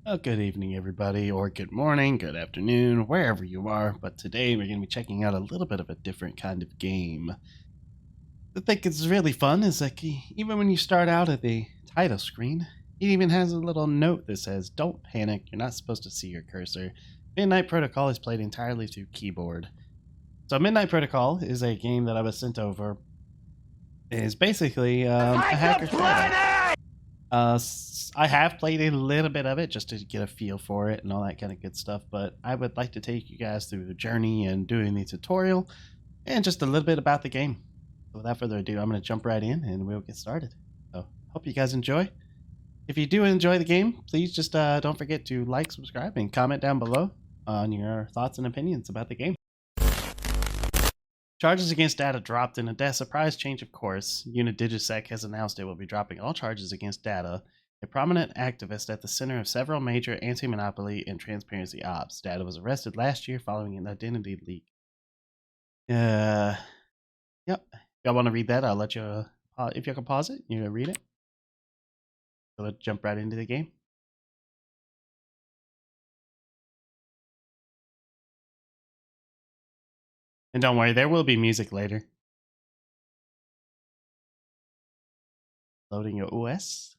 Good evening, everybody, or good morning, good afternoon, wherever you are. But today we're going to be checking out a little bit of a different kind of game. I think it's really fun is like even when you start out at the title screen, it even has a little note that says, "Don't panic, you're not supposed to see your cursor. Midnight Protocol is played entirely through keyboard." So Midnight Protocol is a game that I was sent over. It is basically a hacker's paradise. I have played a little bit of it just to get a feel for it and all that kind of good stuff, but I would like to take you guys through the journey and doing the tutorial and just a little bit about the game. So without further ado, I'm going to jump right in and we'll get started. So hope you guys enjoy. If you do enjoy the game, please just don't forget to like, subscribe, and comment down below on your thoughts and opinions about the game. Charges against data dropped in a surprise change of course. Unit DigiSec has announced it will be dropping all charges against data, a prominent activist at the center of several major anti-monopoly and transparency ops. Data was arrested last year following an identity leak. Yep. If y'all want to read that, I'll let you, if you can pause it, you can read it. So let's jump right into the game. And don't worry, there will be music later. Loading your OS.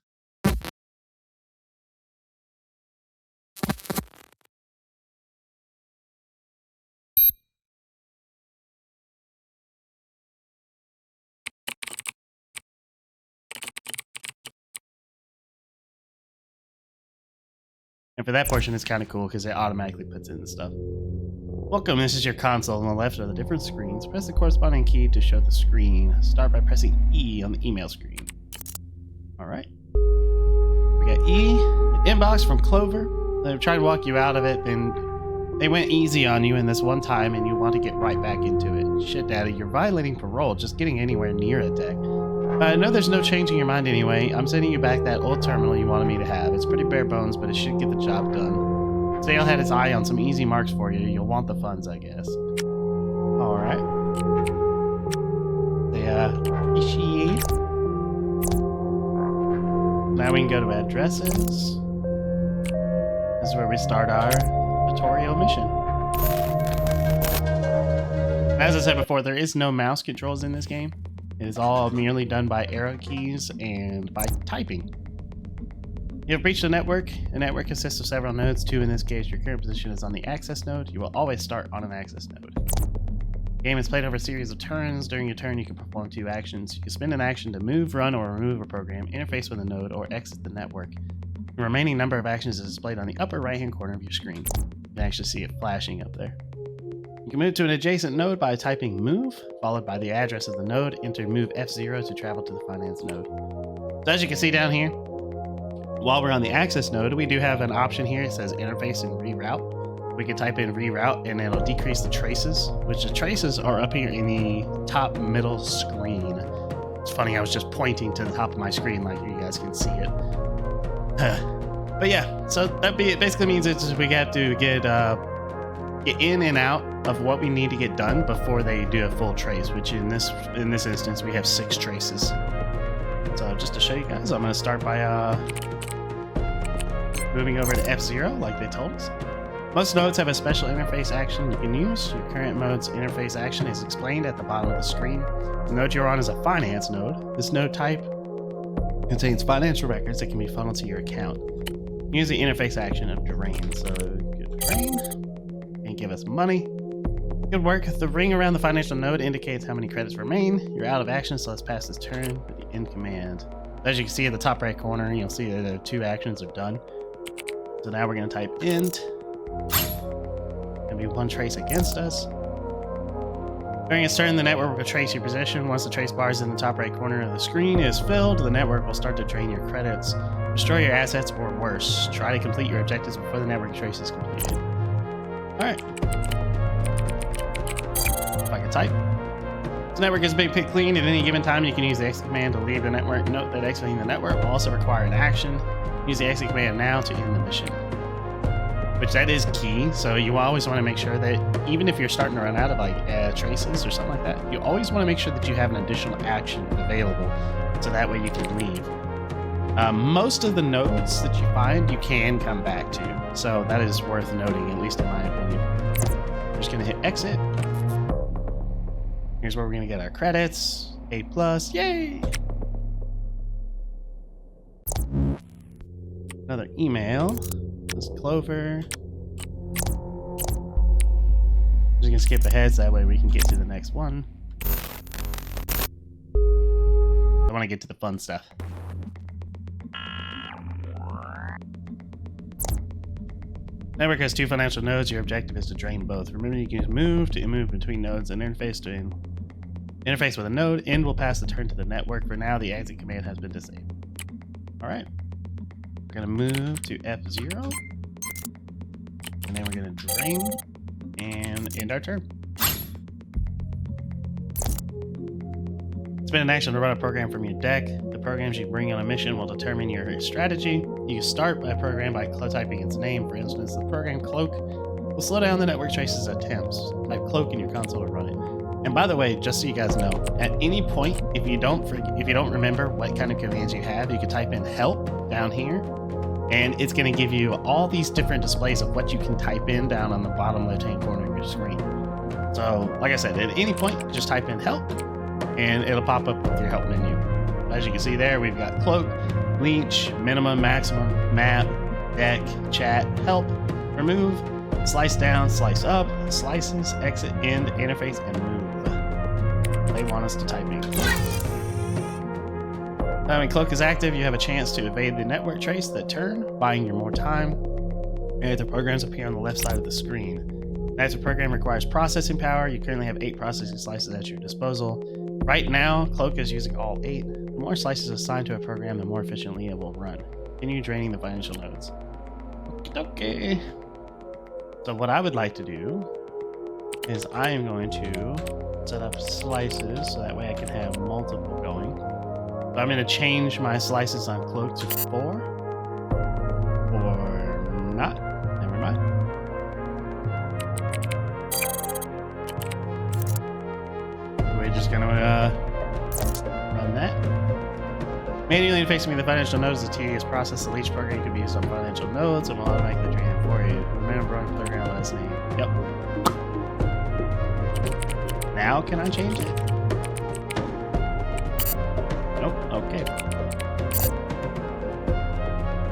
And for that portion, it's kind of cool because it automatically puts in the stuff. Welcome, this is your console. On the left are the different screens. Press the corresponding key to show the screen. Start by pressing E on the email screen. Alright. We got E, the inbox from Clover. They're trying to walk you out of it, and they went easy on you in this one time, and you want to get right back into it. Shit, Daddy, you're violating parole just getting anywhere near a deck. I know there's no changing your mind anyway. I'm sending you back that old terminal you wanted me to have. It's pretty bare bones, but it should get the job done. Sale had his eye on some easy marks for you. You'll want the funds, I guess. Alright. They, appreciate. Now we can go to addresses. This is where we start our tutorial mission. As I said before, there is no mouse controls in this game. It is all merely done by arrow keys and by typing. You have breached a network. A network consists of several nodes. Two in this case. Your current position is on the access node. You will always start on an access node. The game is played over a series of turns. During your turn, you can perform two actions. You can spend an action to move, run, or remove a program, interface with a node, or exit the network. The remaining number of actions is displayed on the upper right-hand corner of your screen. You can actually see it flashing up there. You can move to an adjacent node by typing move, followed by the address of the node. Enter move F0 to travel to the finance node. So as you can see down here, while we're on the access node, we do have an option here. It says interface and reroute. We can type in reroute and it'll decrease the traces, which the traces are up here in the top middle screen. It's funny, I was just pointing to the top of my screen like you guys can see it. But yeah, so that basically means it's we have to get in and out of what we need to get done before they do a full trace, which in this instance we have 6 traces. So just to show you guys, I'm going to start by moving over to F0 like they told us. Most nodes have a special interface action you can use. Your current mode's interface action is explained at the bottom of the screen. The node you're on is a finance node. This node type contains financial records that can be funneled to your account. Use the interface action of drain. So good drain and give us money. Good work. The ring around the financial node indicates how many credits remain. You're out of action, so let's pass this turn with the end command. As you can see at the top right corner, you'll see that the 2 actions are done. So now we're going to type int. There'll be 1 trace against us. During its turn, the network will trace your position. Once the trace bars in the top right corner of the screen is filled, the network will start to drain your credits, destroy your assets, or worse. Try to complete your objectives before the network trace is completed. Alright. If I can type. This network has been picked clean. At any given time, you can use the exit command to leave the network. Note that exiting the network will also require an action. Use the exit command now to end the mission. Which that is key, so you always want to make sure that even if you're starting to run out of like traces or something like that, you always want to make sure that you have an additional action available, so that way you can leave. Most of the nodes that you find, you can come back to. So that is worth noting, at least in my opinion. We're just going to hit exit. Here's where we're going to get our credits. A+, yay! Another email. This is Clover. I'm just going to skip ahead so that way we can get to the next one. I want to get to the fun stuff. Network has 2 financial nodes. Your objective is to drain both. Remember, you can move to move between nodes and interface with a node. End will pass the turn to the network. For now, the exit command has been disabled. All right. We're going to move to F0. And then we're going to drain and end our turn. Spend an action to run a program from your deck. The programs you bring on a mission will determine your strategy. You start a program by typing its name. For instance, the program Cloak will slow down the network trace's attempts. Type Cloak in your console to run it. And by the way, just so you guys know, at any point, if you don't remember what kind of commands you have, you can type in help down here, and it's going to give you all these different displays of what you can type in down on the bottom left-hand corner of your screen. So, like I said, at any point, just type in help, and it'll pop up with your help menu. As you can see there, we've got Cloak, Leech, Minimum, Maximum, Map, Deck, Chat, Help, Remove, Slice Down, Slice Up, Slices, Exit, End, Interface, and Move. They want us to type in Cloak. Now, when Cloak is active, you have a chance to evade the network trace that turn, buying you more time. And the programs appear on the left side of the screen. The active program requires processing power. You currently have 8 processing slices at your disposal. Right now, Cloak is using all 8. The more slices assigned to a program, the more efficiently it will run. Continue draining the financial nodes. Okay. So what I would like to do is I am going to set up slices so that way I can have multiple going. So I'm going to change my slices on Cloak to 4. Or not. Never mind. We're just going to run that. Manually interfacing the financial nodes is a tedious process. The Leech program can be used on financial nodes and will automatically drain it for you. Remember, running program last name. Yep. Now can I change it? Nope. Okay.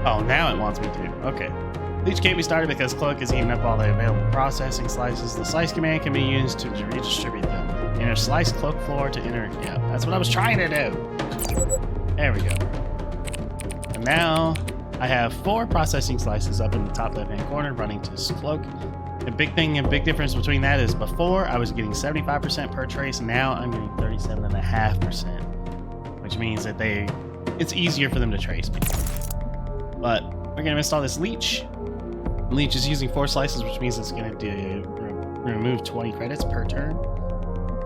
Oh, now it wants me to. Okay. Leech can't be started because Cloak is eating up all the available processing slices. The slice command can be used to redistribute them. Enter slice Cloak floor to enter. Yeah, that's what I was trying to do. There we go. And now I have 4 processing slices up in the top left-hand corner running to Cloak. The big difference between that is before I was getting 75% per trace. Now I'm getting 37.5%, which means that it's easier for them to trace me. But we're going to install this Leech. Leech is using 4 slices, which means it's going to remove 20 credits per turn.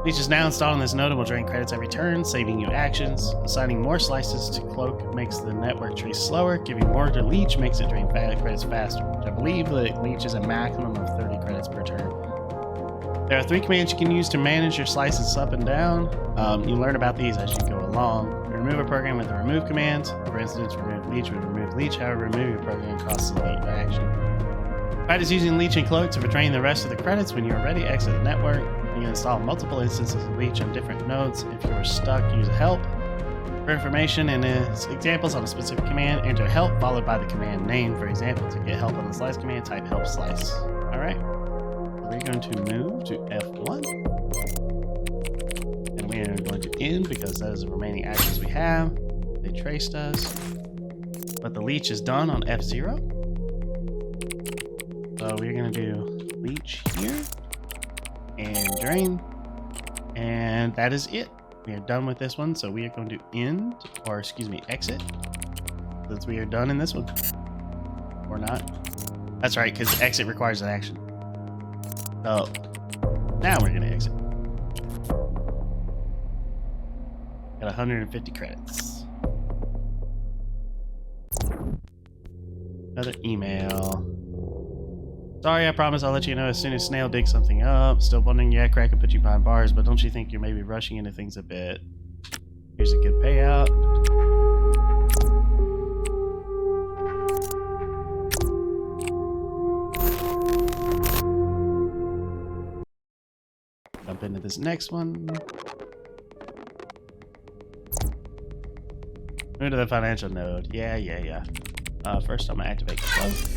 Leech is now installed on this node and will drain credits every turn, saving you actions. Assigning more slices to Cloak makes the network trace slower. Giving more to Leech makes it drain credits faster, which I believe that Leech is a maximum of 30 credits per turn. There are 3 commands you can use to manage your slices up and down. You learn about these as you go along. Remove a program with the remove command. For instance, remove Leech would remove Leech. However, remove your program costs a Leech action. Practice using Leech and Cloak to drain the rest of the credits. When you are ready, exit the network. You can install multiple instances of Leech on different nodes. If you are stuck, use help. For information and examples on a specific command, enter help followed by the command name. For example, to get help on the slice command, type help slice. Alright. We're going to move to F1. And we are going to end because that is the remaining actions we have. They traced us. But the Leech is done on F0. So we're going to do Leech here. And drain, and that is it. We are done with this one, so we are going to exit, since we are done in this one. Or not. That's right, because exit requires an action. So now we're going to exit. Got 150 credits. Another email. Sorry, I promise I'll let you know as soon as Snail digs something up. Still wondering, yeah, Crack can put you behind bars, but don't you think you're maybe rushing into things a bit? Here's a good payout. jump into this next one. Move to the financial node. Yeah. First, I'm gonna activate Colt.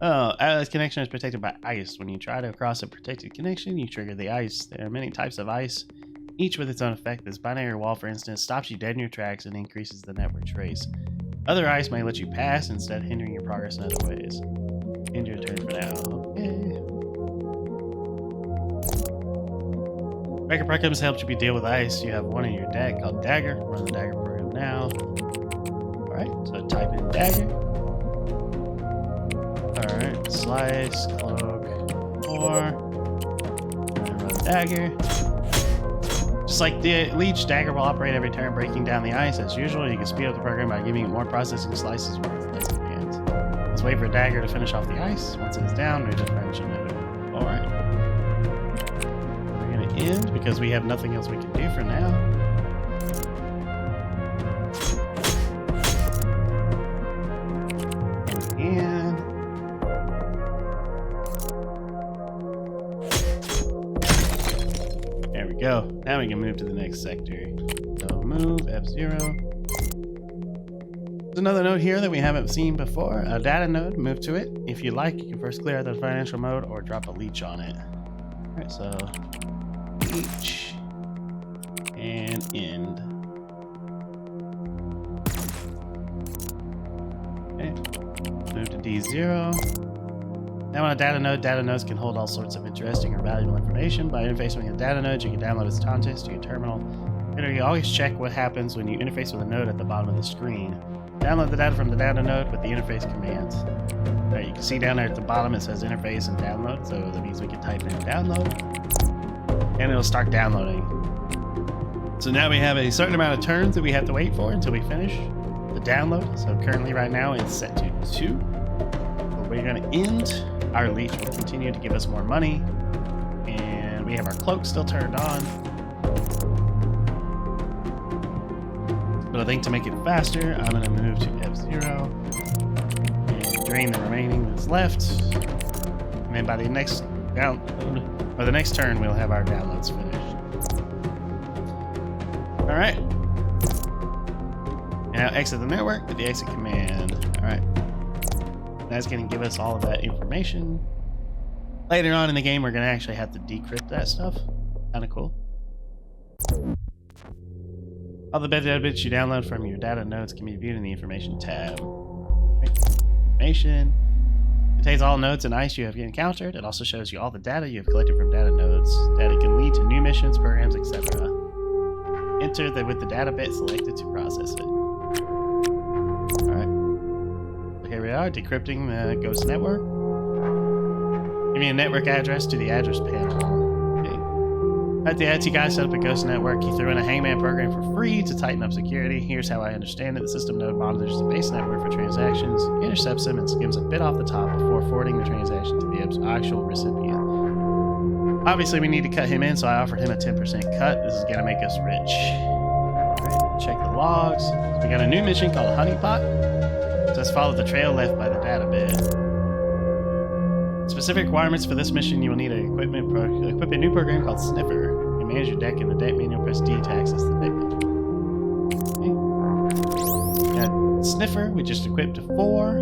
Oh, this connection is protected by ice. When you try to cross a protected connection, you trigger the ice. There are many types of ice, each with its own effect. This binary wall, for instance, stops you dead in your tracks and increases the network trace. Other ice may let you pass instead, hindering your progress in other ways. End your turn for now. Okay. Record programs help you deal with ice. You have one in your deck called Dagger. Run the Dagger program now. Alright, so type in Dagger. Alright, slice, cloak, 4. And run Dagger. Just like the leech, Dagger will operate every turn, breaking down the ice. As usual, you can speed up the program by giving it more processing slices with its laser commands. Let's wait for Dagger to finish off the ice. Once it is down, move to the financial node. Alright. We're gonna end because we have nothing else we can do for now. And there we go. Now we can move to the next sector. So move F0. There's another node here that we haven't seen before. A data node. Move to it. If you like, you can first clear out the financial mode or drop a leech on it. Alright, so leech and end. Okay. Move to D0. Now on a data node, data nodes can hold all sorts of interesting or valuable information. By interfacing with a data node, you can download its contents to your terminal. You always check what happens when you interface with a node at the bottom of the screen. Download the data from the data node with the interface commands. Right, you can see down there at the bottom it says interface and download, so that means we can type in download, and it'll start downloading. So now we have a certain amount of turns that we have to wait for until we finish the download. So currently right now it's set to 2. But we're going to end. Our leech will continue to give us more money, and we have our cloak still turned on. But I think to make it faster, I'm going to move to F0 and drain the remaining that's left. And then by the next download, or the next turn, we'll have our downloads finished. All right. And now exit the network with the exit command. All right. That's going to give us all of that information. Later on in the game, we're going to actually have to decrypt that stuff. Kind of cool. All the data bits you download from your data nodes can be viewed in the Information tab. Information contains all nodes and ice you have encountered. It also shows you all the data you have collected from data nodes. Data can lead to new missions, programs, etc. Enter with the data bit selected to process it. Alright. So here we are, decrypting the Ghost network. Give me a network address to the address panel. At the IT guy set up a Ghost network. He threw in a Hangman program for free to tighten up security. Here's how I understand it. The system node monitors the base network for transactions, intercepts them, and skims a bit off the top before forwarding the transaction to the actual recipient. Obviously, we need to cut him in, so I offered him a 10% cut. This is going to make us rich. Alright, check the logs. So we got a new mission called Honeypot. So let's follow the trail left by the data bit. Specific requirements for this mission: you will need an equip a new program called Sniffer. You manage your deck in the deck menu, press D to access the deck menu. Okay. Got Sniffer, we just equipped to 4.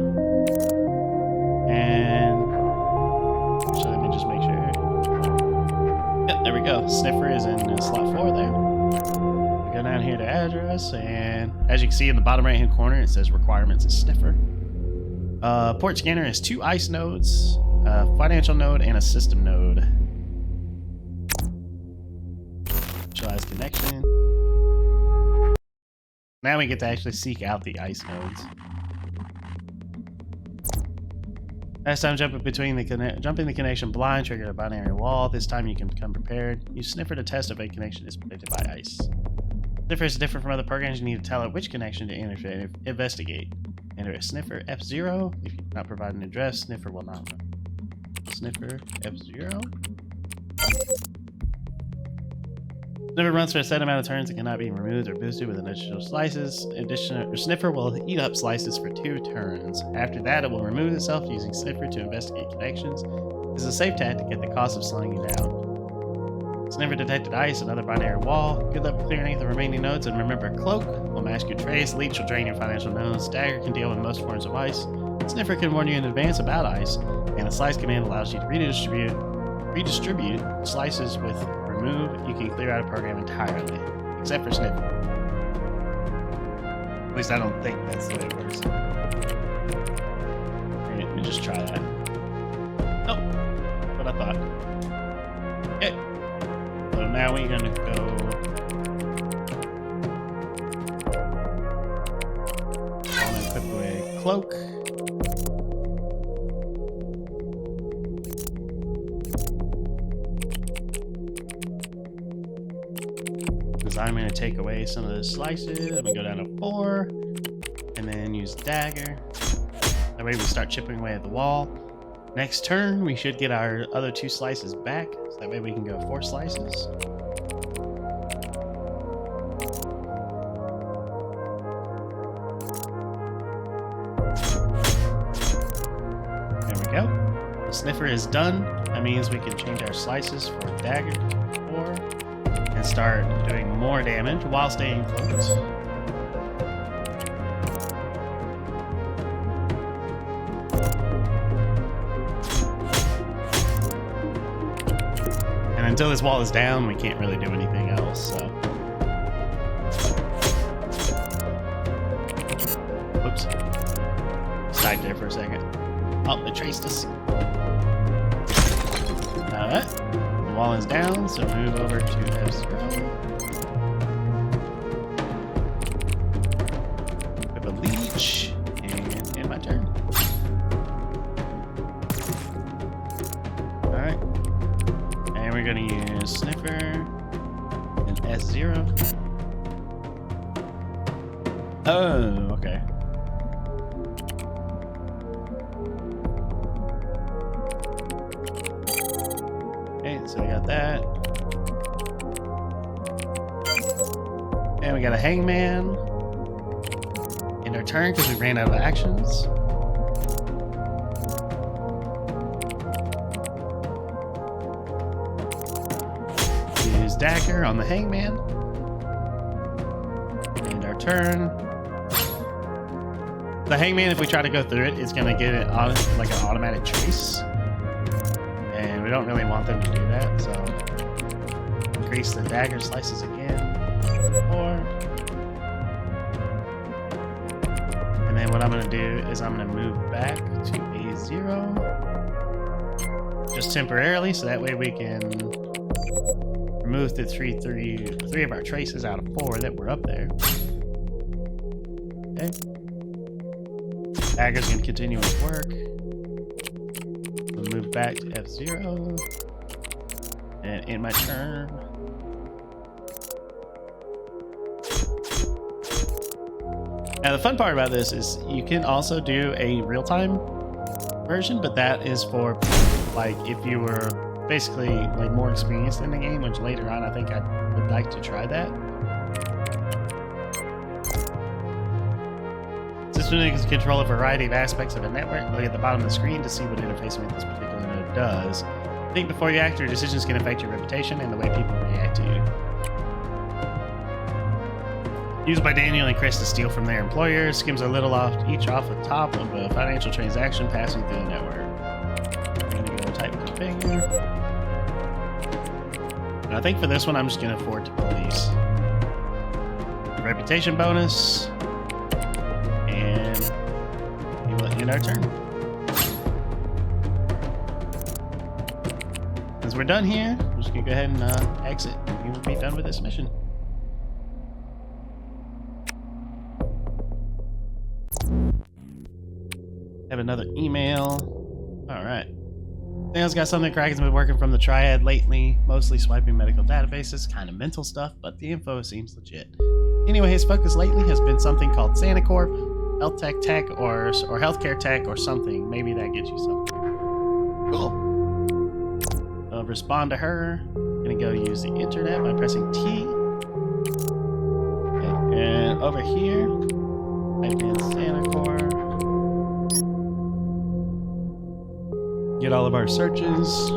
And so let me just make sure. Yep, there we go. Sniffer is in slot 4 there. We go down here to address, and as you can see in the bottom right hand corner, it says requirements is Sniffer. Port scanner has 2 ice nodes. A financial node and a system node. Initialize connection. Now we get to actually seek out the ice nodes. Last time jumping the connection blind triggered a binary wall. This time you can come prepared. Use Sniffer to test if a connection is protected by ice. Sniffer is different from other programs. You need to tell it which connection to investigate. Enter a Sniffer F0. If you do not provide an address, Sniffer will not run. Sniffer F0. Sniffer runs for a set amount of turns and cannot be removed or boosted with additional slices. Sniffer will eat up slices for 2 turns. After that, it will remove itself using Sniffer to investigate connections. This is a safe tactic at the cost of slowing you down. Sniffer detected ice, another binary wall. Good luck clearing the remaining nodes, and remember, Cloak will mask your trace, Leech will drain your financial nodes, Dagger can deal with most forms of ice, Sniffer can warn you in advance about ice, and the slice command allows you to redistribute slices with remove. You can clear out a program entirely, except for Sniffer. At least I don't think that's the way it works. Let me just try that. Oh, what I thought. Okay. So now we're gonna go. I'm gonna equip away Cloak. I'm going to take away some of the slices. I'm going to go down to 4 and then use Dagger. That way we start chipping away at the wall. Next turn we should get our other 2 slices back, so that way we can go 4 slices. There we go. The Sniffer is done. That means we can change our slices for Dagger to 4. And start doing more damage while staying close. And until this wall is down, we can't really do anything else, so. Whoops. Died there for a second. Oh, they traced us. Alright. The wall is down, so move over to F0. Equip a Leech, and end my turn. Alright. And we're gonna use Sniffer and S0. Oh, okay. So we got that. And we got a Hangman in our turn because we ran out of actions. Use Dagger on the Hangman. End our turn. The Hangman, if we try to go through it, is going to get it on like an automatic trace. And we don't really want them to do that, so increase the Dagger slices again. 4. And then what I'm going to do is I'm going to move back to A0. Just temporarily, so that way we can remove the three of our traces out of 4 that were up there. Okay. Dagger's going to continue its work. We'll move back to F0 and end my turn. Now the fun part about this is you can also do a real-time version, but that is for like if you were basically like more experienced in the game, which later on I think I would like to try that. This one can control a variety of aspects of a network. Look at the bottom of the screen to see what interfacing with this particular node does. Think before you act. Your decisions can affect your reputation and the way people react to you. Used by Daniel and Chris to steal from their employers, skims a little each off the top of a financial transaction passing through the network. I'm gonna go type configure. And I think for this one, I'm just gonna forward to police. Reputation bonus. And we will end our turn. Since we're done here, we're just gonna go ahead and exit, and we will be done with this mission. Have another email. Alright. Daniel's got something. Kraken's been working from the Triad lately, mostly swiping medical databases, kind of mental stuff, but the info seems legit. Anyway, his focus lately has been something called Santa Corp, health tech, or healthcare tech, or something. Maybe that gets you something. Cool. I'll respond to her. Gonna go use the internet by pressing T. Okay. And over here, type in SantaCore. Get all of our searches.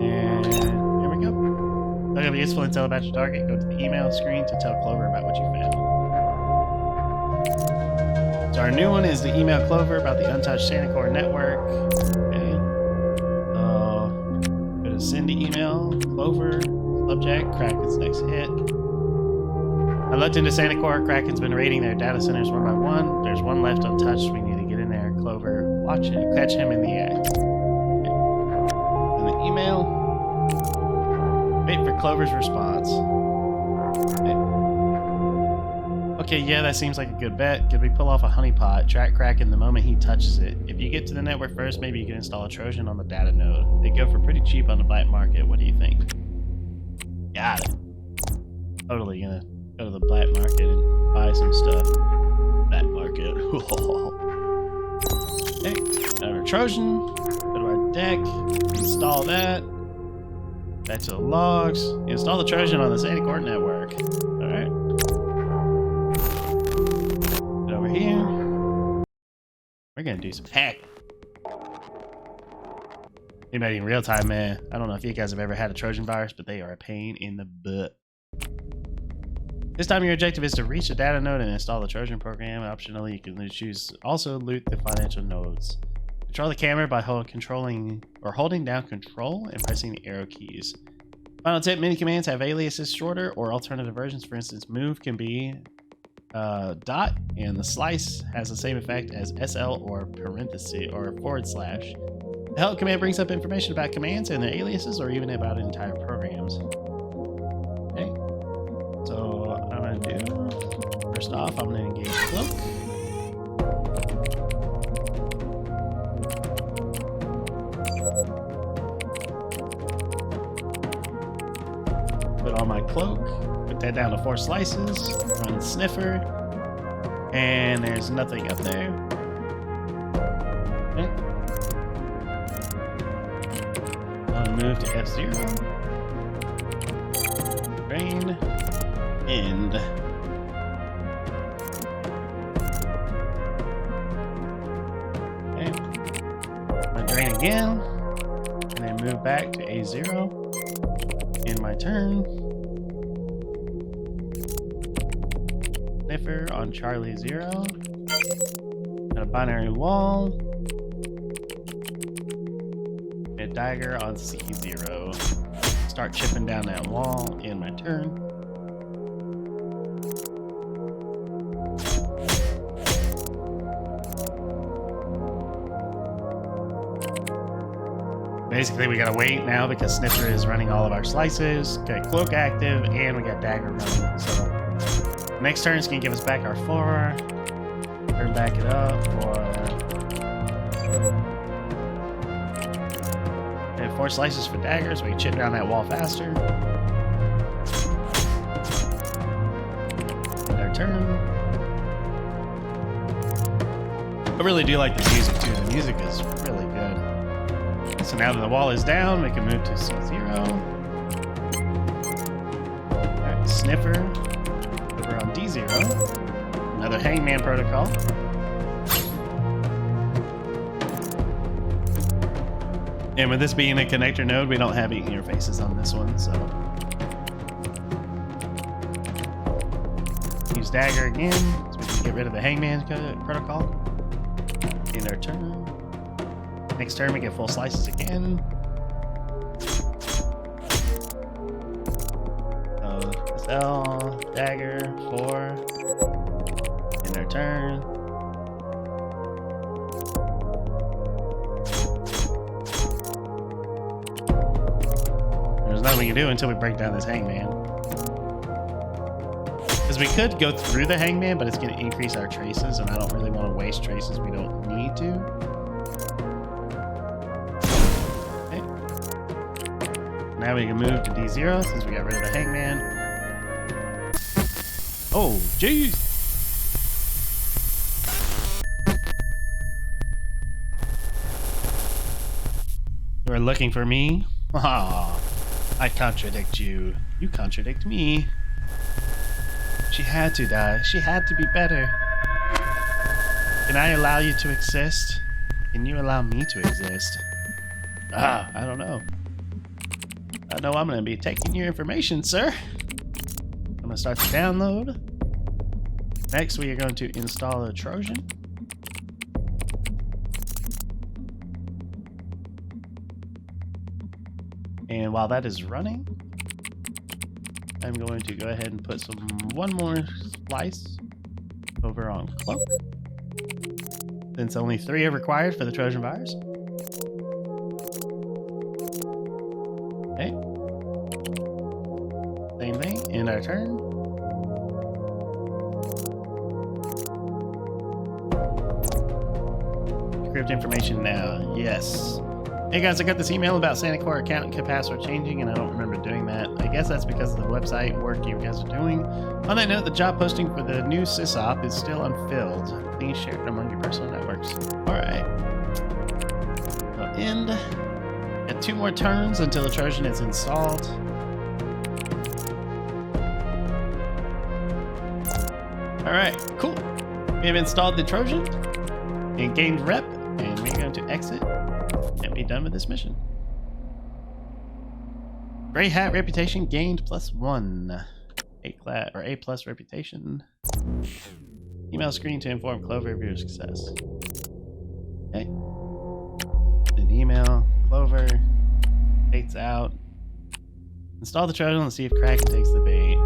And here we go. Look at the useful intel about your target. Go to the email screen to tell Clover about what you found. So our new one is the email Clover about the untouched SantaCore network. Okay. Go to send the email, Clover, subject, Kraken's next hit. I looked into SantaCore. Kraken's been raiding their data centers one by one. There's one left untouched. We need to get in there. Clover, watch it, catch him in the act. Okay. In the email, wait for Clover's response. Okay, yeah, that seems like a good bet. Could we pull off a honeypot, track Kraken the moment he touches it? If you get to the network first, maybe you can install a Trojan on the data node. They go for pretty cheap on the black market. What do you think? Got it. Totally gonna go to the black market and buy some stuff. Black market. Okay, our Trojan. Go to our deck. Install that. Back to the logs. Install the Trojan on the SantaCore network. Alright. Over here. We're gonna do some hacking. Anybody in real time, man. I don't know if you guys have ever had a Trojan virus, but they are a pain in the butt. This time your objective is to reach the data node and install the Trojan program. Optionally, you can choose also loot the financial nodes. Control the camera by holding down control and pressing the arrow keys. Final tip, many commands have aliases shorter or alternative versions. For instance, move can be dot, and the slice has the same effect as SL or parenthesis or /. The help command brings up information about commands and their aliases, or even about entire programs. Okay, so I'm gonna do, first off, I'm gonna engage cloak. Put on my cloak, put that down to 4 slices, run sniffer, and there's nothing up there. Okay. Move to F0. Drain. End. Okay. I'm gonna drain again. And then move back to A0. End my turn. Sniffer on Charlie 0. Got a binary wall. A dagger on C0. Start chipping down that wall in my turn. Basically, we gotta wait now because Sniffer is running all of our slices. Got cloak active, and we got dagger running. So next turn is gonna give us back our 4. Turn back it up for 4 slices for daggers. We can chip down that wall faster. End our turn. I really do like the music too. The music is really good. So now that the wall is down, we can move to C0. Alright, Sniffer. Over on D0. Another Hangman protocol. And with this being a connector node, we don't have any interfaces on this one, so. Use dagger again, so we can get rid of the Hangman protocol. End our turn. Next turn, we get full slices again. So, SL, dagger, 4. End our turn. There's nothing we can do until we break down this Hangman. Because we could go through the Hangman, but it's going to increase our traces, and I don't really want to waste traces we don't need to. Okay. Now we can move to D0 since we got rid of the Hangman. Oh, jeez! You were looking for me? Ah, I contradict you. You contradict me. She had to die. She had to be better. Can I allow you to exist? Can you allow me to exist? I don't know. I know I'm going to be taking your information, sir. I'm going to start the download. Next, we are going to install a Trojan. And while that is running, I'm going to go ahead and put one more splice over on Cloak. Since only 3 are required for the Trojan virus. Okay. Same thing, end our turn. Encrypt information now, yes. Hey guys, I got this email about Santa Clara account and password changing, and I don't remember doing that. I guess that's because of the website work you guys are doing. On that note, the job posting for the new sysop is still unfilled. Please share it among your personal networks. Alright. I'll end. Got 2 more turns until the Trojan is installed. Alright, cool. We have installed the Trojan and gained rep, and we're going to exit and be done with this mission. Gray hat reputation gained +1. A plus reputation. Email screen to inform Clover of your success. Okay. An email, Clover, dates out. Install the Trojan and see if Kraken takes the bait.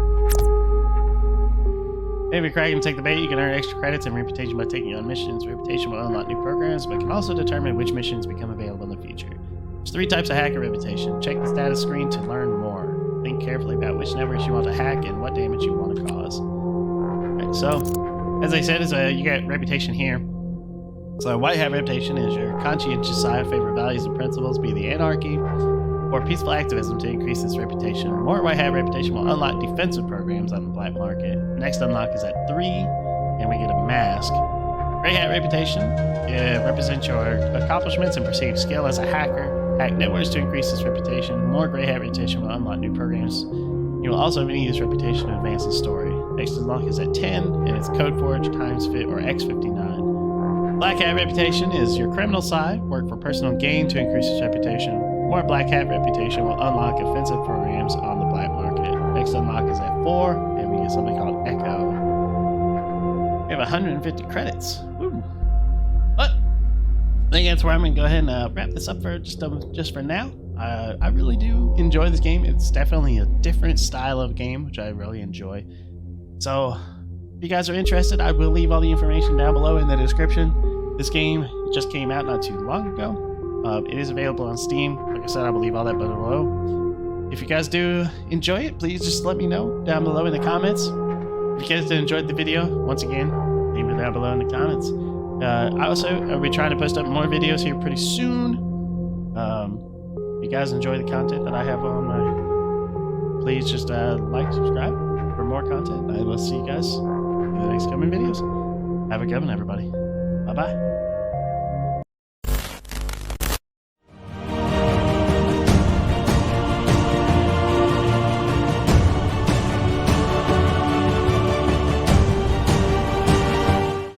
If you're Kraken take the bait, you can earn extra credits and reputation by taking on missions. Reputation will unlock new programs, but can also determine which missions become available in the future. There's 3 types of hacker reputation. Check the status screen to learn more. Think carefully about which networks you want to hack and what damage you want to cause. Alright, so, as I said, you get reputation here. So, white hat reputation is your conscientious side, favorite values and principles, be the anarchy, or peaceful activism to increase its reputation. More white hat reputation will unlock defensive programs on the black market. The next unlock is at 3, and we get a mask. Gray hat reputation represents your accomplishments and perceived skill as a hacker. Hack networks to increase its reputation. More gray hat reputation will unlock new programs. You will also need this reputation to advance the story. Next unlock is at 10, and it's Code Forge, Times Fit, or X59. Black hat reputation is your criminal side. Work for personal gain to increase its reputation. More black hat reputation will unlock offensive programs on the black market. Next unlock is at 4, and we get something called Echo. We have 150 credits. Woo. But I think that's where I'm going to go ahead and wrap this up for just for now. I really do enjoy this game. It's definitely a different style of game, which I really enjoy. So if you guys are interested, I will leave all the information down below in the description. This game just came out not too long ago. It is available on Steam. Like I said, I will leave all that below. If you guys do enjoy it, please just let me know down below in the comments. If you guys enjoyed the video, once again, leave it down below in the comments. I also will be trying to post up more videos here pretty soon. If you guys enjoy the content that I have on, please just like, subscribe for more content. I will see you guys in the next coming videos. Have a good one, everybody. Bye-bye.